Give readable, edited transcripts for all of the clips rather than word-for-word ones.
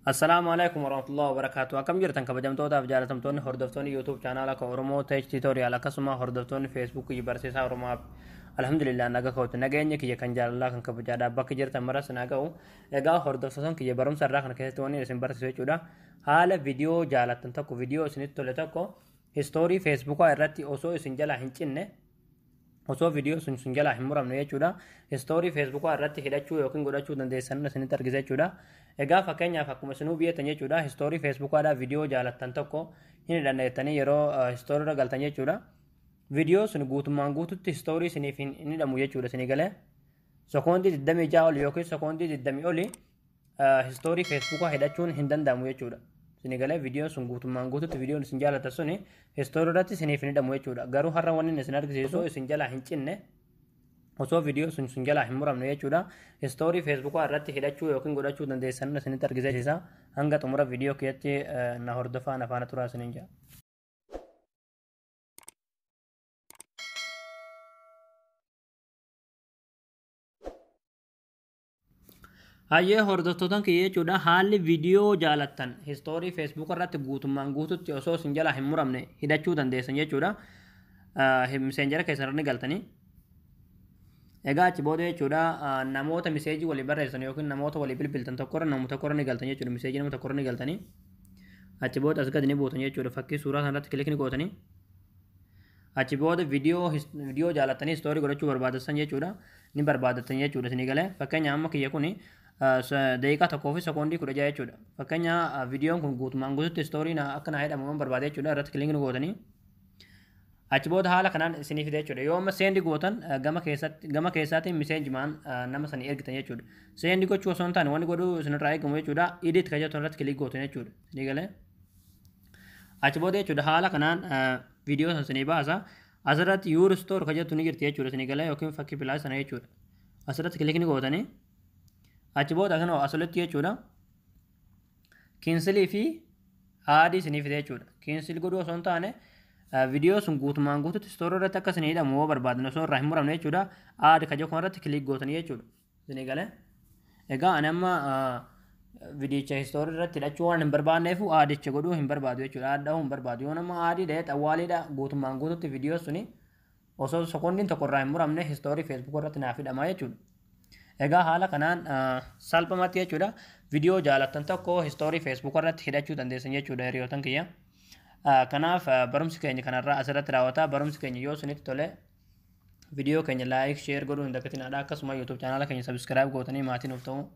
السلام عليكم ورحمة الله وبركاته. كم جرتن كبجمتوتا في جالتمتوني هردفتوني يوتيوب قناة كورمو تيج توتوريال كسما هردفتوني فيسبوك يبرسيسا ورما الحمد لله نجا كوت نجاني كي كان جال الله كان كبجادا بك جرتن مرس نجاو إجا هردفتون كي برم سرّا كان كهتوني رسم برسيسو جودا حال فيديو جالتن تكو فيديو سنيت تولتكو هستوري فيسبوك إرتي أوسو سنجلا هنچنة osoo viidiyoo sun jalaa hin muramne jechuudha. Istoorii feesbuukaa irratti hidhachuu yookiin godhachuu dandeessan isinitti argisa jechuudha. Egaa fakkeenyaaf akkuma isinuu beektan jechuudha istoorii feesbuukaadhaa viidiyoo jaalattan tokko hin hidhanneettanii yeroo istoorii irra galtan jechuudha. Viidiyoo sun guutummaan guututti istoorii isiniif hin hidhamu jechuudha isinii galee. Sekoondii 26 ol yookiin sekoondii 20 oli istoorii feesbuukaa hidhachuun hin danda'amu jechuudha. Sinigalee viidiyoo sun guutummaan guututti viidiyoon isin jaalatan suni istoorii irratti isiniif hin hidhamu jechuudha. Garuu har'a wanni isin argisiisu isin jalaa hin cinne osoo viidiyoo sun jalaa hin muramne jechuudha. Istoorii feesbuukaa irratti hidhachuu yookiin godhachuu dandeessan isinitti argisiisa. Hanga xumura viidiyoo keessatti na hordofaa na faana turaa isiniin jedha. Hayyee hordoftoota kiyya jechuudha haalli viidiyoo jaalattan istoorii feesbuuk irratti guutummaan guututti osoo isin jalaa hin muramne hidhachuu dandeessan jechuudha. Miseenjara keessan galtanii. Egaa achi booda jechuudha namoota miseejii walii barreessan yookiin namoota walii bilbiltan tokkorra namoota tokkorra ni galtan jechuudha. Miseejii nama tokkorra ni galtanii. Achi booda as gadi ni buutan jechuudha. Fakkii suuraa kanarratti kilikni gootanii. Achi booda viidiyoo jaalattanii istoorii godhachuu barbaadatan jechuudha. Ni barbaadatan jechuudha isinii galee. Fakkeenya amma kiyya kuni daqiiqaa tokkoo fi sekoondii 16 jechuudha. Fakkeenya viidiyoon kun guutummaan guututti istooriin akka naa hidhamu barbaade jechuudha. Irratti kilikni gootanii. Achi booda haala kanaan isiniif fida jechuudha. Yoo amma seendi gootan gama keessaatiin miseenjimaan nama sanii ergitan jechuudha. Seendi gochuu osoo hin taane wanni godhuu isinirraa eegamu jechuudha. Idit kan jettu irratti kilik gootan jechuudha. Isinii galee. Achi booda jechuudha haala kanaan viidiyoo san isinii baasa. Asirratti yuur stoor kan jettu ni jirti jechuudha isinii galee yookiin fakkii pilaas sana jechuudha. Asirratti kilikni gootanii. Achi booda kan asirratti jechuudha. Kiinsilii fi haadii isinii fide jechuudha. Kiinsil godhuu osoo hin taane viidiyoo sun guutummaan guututti istoorii irratti akka isinii hidhamu yoo barbaadan osoo irraa hin muramne jechuudha. Haadii kan jedhu irratti kilik gootanii jechuudha. Isinii galee. Egaa ani amma viidiyicha istoorii irratti hidhachuu waan hin barbaanneef haadicha godhuu hin barbaadu jechuudha. Haadha'uu hin barbaadu. Yoo nama haadii dhahee xawwaaliidha guutummaan guututti viidiyoo suni osoo sekoondiin tokko irraa hin muramne istoorii feesbuuk irratti naaf hidhama jechuudha. Egaa haala kanaan salphumatti jechuudha viidiyoo jaalattan tokko istoorii feesbuuk irratti hidhachuu dandeessan jechuudha hiriyootan kiyya. Kanaaf barumsi keenya kanarraa asirratti raawwata. Barumsi keenya yoo isinitti tole viidiyoo keenya laayik sheer godhuu hin dagatinaa. Akkasuma yuutuub chaanaala keenya sabiskiraayib gootanii maatiin of ta'uu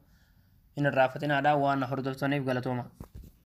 hin irraanfatinaa waan hordoftaniif galatooma.